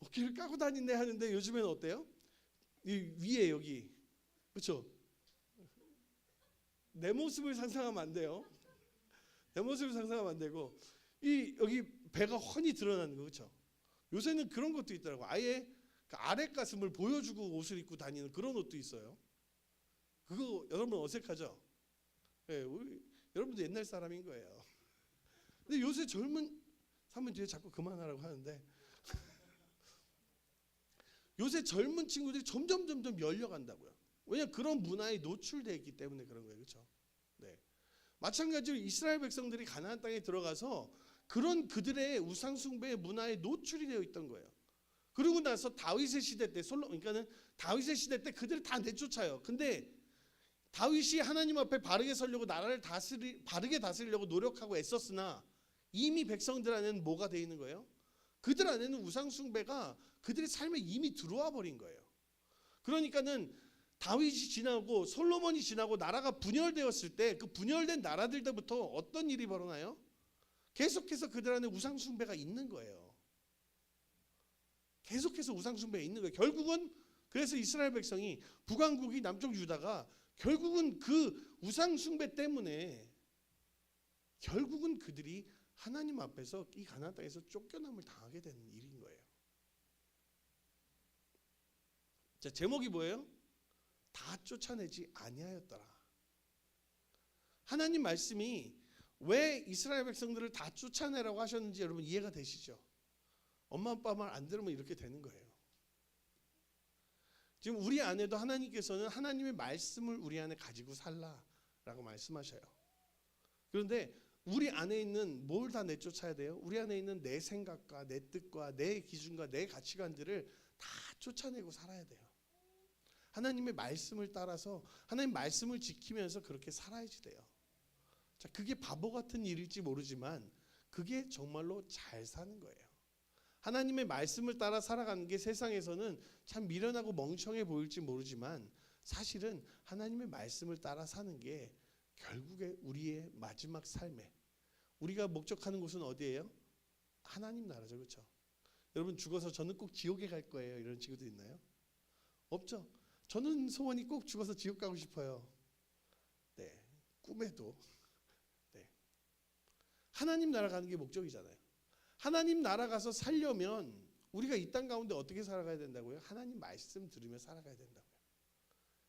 Speaker 1: 어깨를 까고 다니네 하는데 요즘에는 어때요? 이 위에 여기, 그렇죠? 내 모습을 상상하면 안 돼요. 내 모습을 상상하면 안 되고 여기 배가 훤히 드러나는 거. 그렇죠? 요새는 그런 것도 있더라고. 아예 그 아래 가슴을 보여주고 옷을 입고 다니는 그런 옷도 있어요. 그거 여러분 어색하죠? 네, 여러분도 옛날 사람인 거예요. 근데 요새 젊은 사람들이 자꾸 그만하라고 하는데 요새 젊은 친구들이 점점 열려간다고요. 왜냐하면 그런 문화에 노출되어 있기 때문에 그런 거예요. 그렇죠? 네. 마찬가지로 이스라엘 백성들이 가나안 땅에 들어가서 그런 그들의 우상 숭배의 문화에 노출이 되어 있던 거예요. 그러고 나서 다윗의 시대 때 그러니까는 다윗의 시대 때 그들을 다 내쫓아요. 근데 다윗이 하나님 앞에 바르게 서려고 나라를 바르게 다스리려고 노력하고 애썼으나 이미 백성들 안에는 뭐가 되어 있는 거예요? 그들 안에는 우상 숭배가 그들의 삶에 이미 들어와 버린 거예요. 그러니까는 다윗이 지나고 솔로몬이 지나고 나라가 분열되었을 때 그 분열된 나라들 때부터 어떤 일이 벌어나요? 계속해서 그들 안에 우상 숭배가 있는 거예요. 계속해서 우상 숭배가 있는 거예요. 결국은 그래서 이스라엘 백성이 북왕국이 남쪽 유다가 결국은 그 우상 숭배 때문에 결국은 그들이 하나님 앞에서 이 가나안 땅에서 쫓겨남을 당하게 되는 일인 거예요. 자, 제목이 뭐예요? 다 쫓아내지 아니하였더라. 하나님 말씀이 왜 이스라엘 백성들을 다 쫓아내라고 하셨는지 여러분 이해가 되시죠? 엄마 아빠 말 안 들으면 이렇게 되는 거예요. 지금 우리 안에도 하나님께서는 하나님의 말씀을 우리 안에 가지고 살라라고 말씀하셔요. 그런데 우리 안에 있는 뭘 다 내쫓아야 돼요? 우리 안에 있는 내 생각과 내 뜻과 내 기준과 내 가치관들을 다 쫓아내고 살아야 돼요. 하나님의 말씀을 따라서 하나님 말씀을 지키면서 그렇게 살아야지 돼요. 자, 그게 바보 같은 일일지 모르지만 그게 정말로 잘 사는 거예요. 하나님의 말씀을 따라 살아가는 게 세상에서는 참 미련하고 멍청해 보일지 모르지만 사실은 하나님의 말씀을 따라 사는 게 결국에 우리의 마지막 삶에 우리가 목적하는 곳은 어디예요? 하나님 나라죠. 그렇죠? 여러분 죽어서 저는 꼭 지옥에 갈 거예요. 이런 친구들 있나요? 없죠. 저는 소원이 꼭 죽어서 지옥 가고 싶어요. 네, 꿈에도. 네. 하나님 나라 가는 게 목적이잖아요. 하나님 나라 가서 살려면 우리가 이 땅 가운데 어떻게 살아가야 된다고요? 하나님 말씀 들으며 살아가야 된다고요.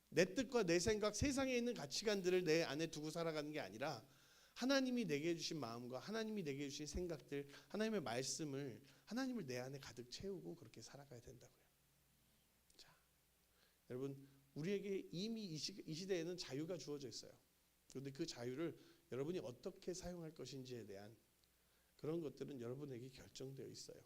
Speaker 1: 내 뜻과 내 생각, 세상에 있는 가치관들을 내 안에 두고 살아가는 게 아니라 하나님이 내게 주신 마음과 하나님이 내게 주신 생각들, 하나님의 말씀을 하나님을 내 안에 가득 채우고 그렇게 살아가야 된다고요. 자, 여러분 우리에게 이미 이 시대에는 자유가 주어져 있어요. 그런데 그 자유를 여러분이 어떻게 사용할 것인지에 대한 그런 것들은 여러분에게 결정되어 있어요.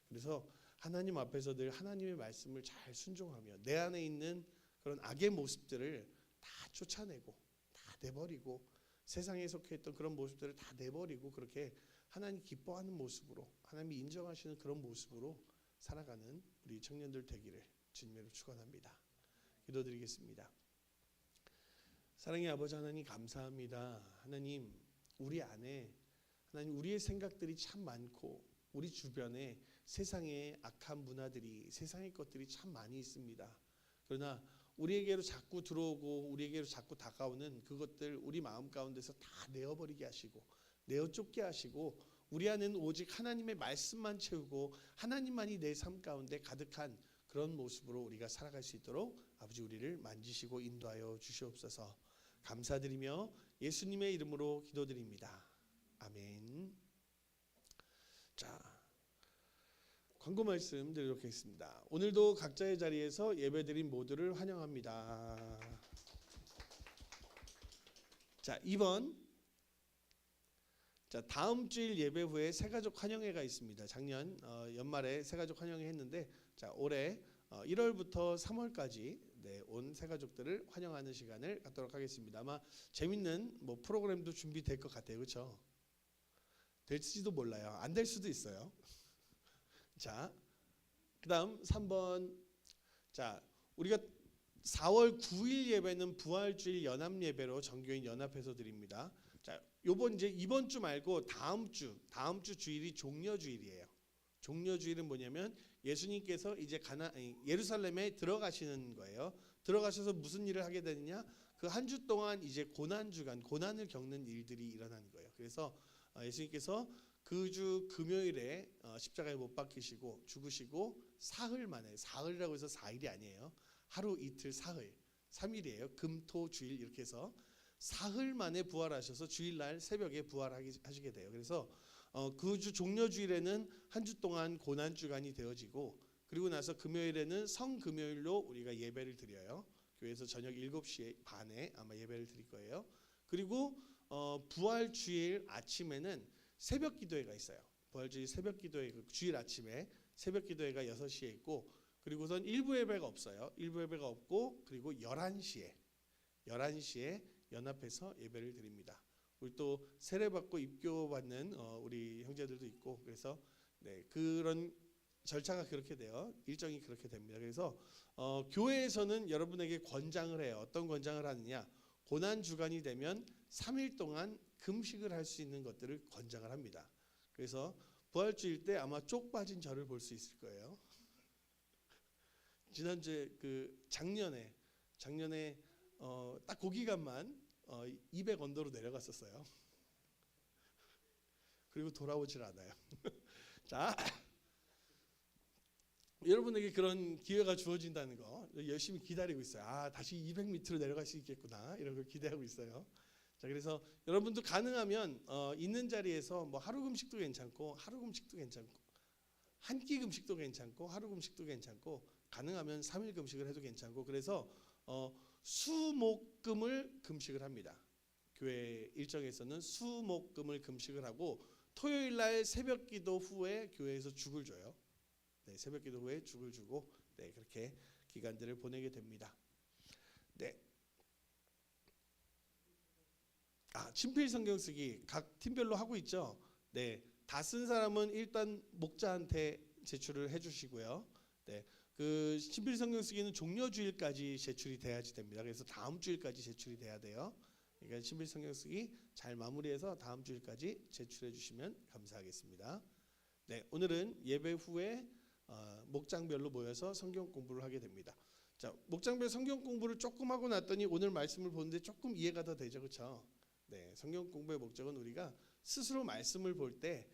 Speaker 1: 그래서 하나님 앞에서 늘 하나님의 말씀을 잘 순종하며 내 안에 있는 그런 악의 모습들을 다 쫓아내고 다 내버리고 세상에 속해 있던 그런 모습들을 다 내버리고 그렇게 하나님 기뻐하는 모습으로 하나님이 인정하시는 그런 모습으로 살아가는 우리 청년들 되기를 주님으로 축원합니다. 기도드리겠습니다. 사랑의 아버지 하나님 감사합니다. 하나님 우리 안에 하나님 우리의 생각들이 참 많고 우리 주변에 세상의 악한 문화들이 세상의 것들이 참 많이 있습니다. 그러나 우리에게로 자꾸 들어오고 우리에게로 자꾸 다가오는 그것들 우리 마음 가운데서 다 내어버리게 하시고 내어 쫓게 하시고 우리 안에는 오직 하나님의 말씀만 채우고 하나님만이 내 삶 가운데 가득한 그런 모습으로 우리가 살아갈 수 있도록 아버지 우리를 만지시고 인도하여 주시옵소서. 감사드리며 예수님의 이름으로 기도드립니다. 아멘. 자, 광고 말씀 드리도록 하겠습니다. 오늘도 각자의 자리에서 예배드린 모두를 환영합니다. 자, 다음 주일 예배 후에 새가족 환영회가 있습니다. 작년 연말에 새가족 환영회 했는데 자, 올해 1월부터 3월까지 온 새가족들을 환영하는 시간을 갖도록 하겠습니다. 아마 재밌는 프로그램도 준비될 것 같아요. 그렇죠? 될지도 몰라요. 안 될 수도 있어요. 자, 그다음 3번. 자, 우리가 4월 9일 예배는 부활주일 연합 예배로 정교인 연합해서 드립니다. 자, 이번 주 말고 다음 주 주일이 종려주일이에요. 종려주일은 뭐냐면 예수님께서 이제 예루살렘에 들어가시는 거예요. 들어가셔서 무슨 일을 하게 되느냐? 그 한 주 동안 이제 고난을 겪는 일들이 일어나는 거예요. 그래서 예수님께서 그 주 금요일에 십자가에 못 박히시고 죽으시고 사흘 만에, 사흘이라고 해서 4일이 아니에요. 하루 이틀 사흘, 3일이에요. 금, 토, 주일 이렇게 해서 사흘 만에 부활하셔서 주일날 새벽에 부활하시게 돼요. 그래서 그 주 종려주일에는 한 주 동안 고난주간이 되어지고 그리고 나서 금요일에는 성금요일로 우리가 예배를 드려요. 교회에서 저녁 7시 반에 아마 예배를 드릴 거예요. 그리고 부활주일 아침에는 새벽 기도회가 있어요. 부활주일 새벽 기도회 주일 아침에 새벽 기도회가 6시에 있고 그리고선 일부 예배가 없어요. 일부 예배가 없고 그리고 11시에 연합해서 예배를 드립니다. 우리 또 세례받고 입교받는 우리 형제들도 있고 그래서 그런 절차가 그렇게 돼요. 일정이 그렇게 됩니다. 그래서 교회에서는 여러분에게 권장을 해요. 어떤 권장을 하느냐? 고난 주간이 되면 3일 동안 금식을 할 수 있는 것들을 권장을 합니다. 그래서 부활주일 때 아마 쪽 빠진 저를 볼 수 있을 거예요. 지난주에 작년에 딱 그 기간만 200언더로 내려갔었어요. 그리고 돌아오질 않아요. 자, 여러분에게 그런 기회가 주어진다는 거 열심히 기다리고 있어요. 다시 200m로 내려갈 수 있겠구나 이런 걸 기대하고 있어요. 자, 그래서 여러분도 가능하면 있는 자리에서 하루 금식도 괜찮고 한 끼 금식도 괜찮고 하루 금식도 괜찮고 가능하면 3일 금식을 해도 괜찮고 그래서 수목금을 금식을 합니다. 교회 일정에서는 수목금을 금식을 하고 토요일 날 새벽기도 후에 교회에서 죽을 줘요. 네, 새벽기도 후에 죽을 주고 네, 그렇게 기간들을 보내게 됩니다. 네. 친필 성경 쓰기 각 팀별로 하고 있죠. 네, 다 쓴 사람은 일단 목자한테 제출을 해주시고요. 네, 그 친필 성경 쓰기는 종료주일까지 제출이 돼야지 됩니다. 그래서 다음 주일까지 제출이 돼야 돼요. 그러니까 친필 성경 쓰기 잘 마무리해서 다음 주일까지 제출해 주시면 감사하겠습니다. 네, 오늘은 예배 후에 목장별로 모여서 성경 공부를 하게 됩니다. 자, 목장별 성경 공부를 조금 하고 났더니 오늘 말씀을 보는데 조금 이해가 더 되죠, 그렇죠? 네, 성경 공부의 목적은 우리가 스스로 말씀을 볼 때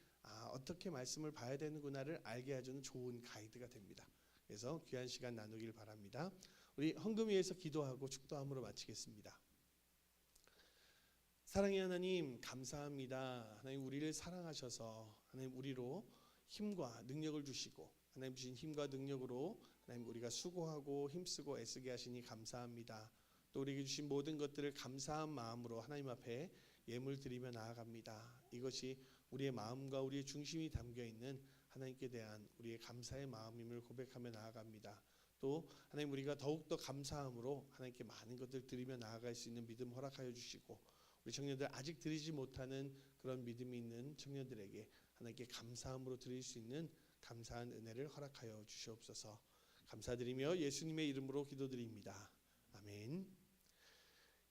Speaker 1: 어떻게 말씀을 봐야 되는구나를 알게 해주는 좋은 가이드가 됩니다. 그래서 귀한 시간 나누길 바랍니다. 우리 헌금 위에서 기도하고 축도함으로 마치겠습니다. 사랑의 하나님 감사합니다. 하나님 우리를 사랑하셔서 하나님 우리로 힘과 능력을 주시고 하나님 주신 힘과 능력으로 하나님 우리가 수고하고 힘쓰고 애쓰게 하시니 감사합니다. 또 우리에게 주신 모든 것들을 감사한 마음으로 하나님 앞에 예물 드리며 나아갑니다. 이것이 우리의 마음과 우리의 중심이 담겨 있는 하나님께 대한 우리의 감사의 마음임을 고백하며 나아갑니다. 또 하나님 우리가 더욱더 감사함으로 하나님께 많은 것들 드리며 나아갈 수 있는 믿음 허락하여 주시고 우리 청년들 아직 드리지 못하는 그런 믿음이 있는 청년들에게 하나님께 감사함으로 드릴 수 있는 감사한 은혜를 허락하여 주시옵소서. 감사드리며 예수님의 이름으로 기도드립니다. 아멘.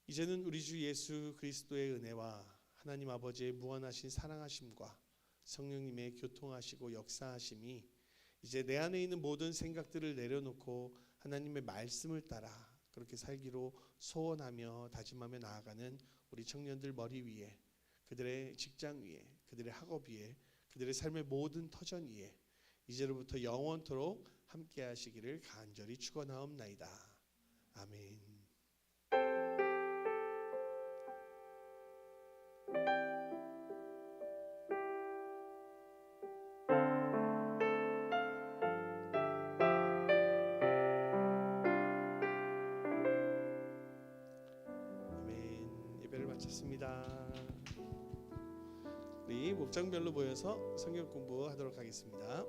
Speaker 1: 이제는 우리 주 예수 그리스도의 은혜와 하나님 아버지의 무한하신 사랑하심과 성령님의 교통하시고 역사하심이 이제 내 안에 있는 모든 생각들을 내려놓고 하나님의 말씀을 따라 그렇게 살기로 소원하며 다짐하며 나아가는 우리 청년들 머리 위에, 그들의 직장 위에, 그들의 학업 위에, 그들의 삶의 모든 터전 위에 이제로부터 영원토록 함께 하시기를 간절히 축원하옵나이다. 아멘. 예배를 마쳤습니다. 우리 목장별로 모여서 성경 공부하도록 하겠습니다.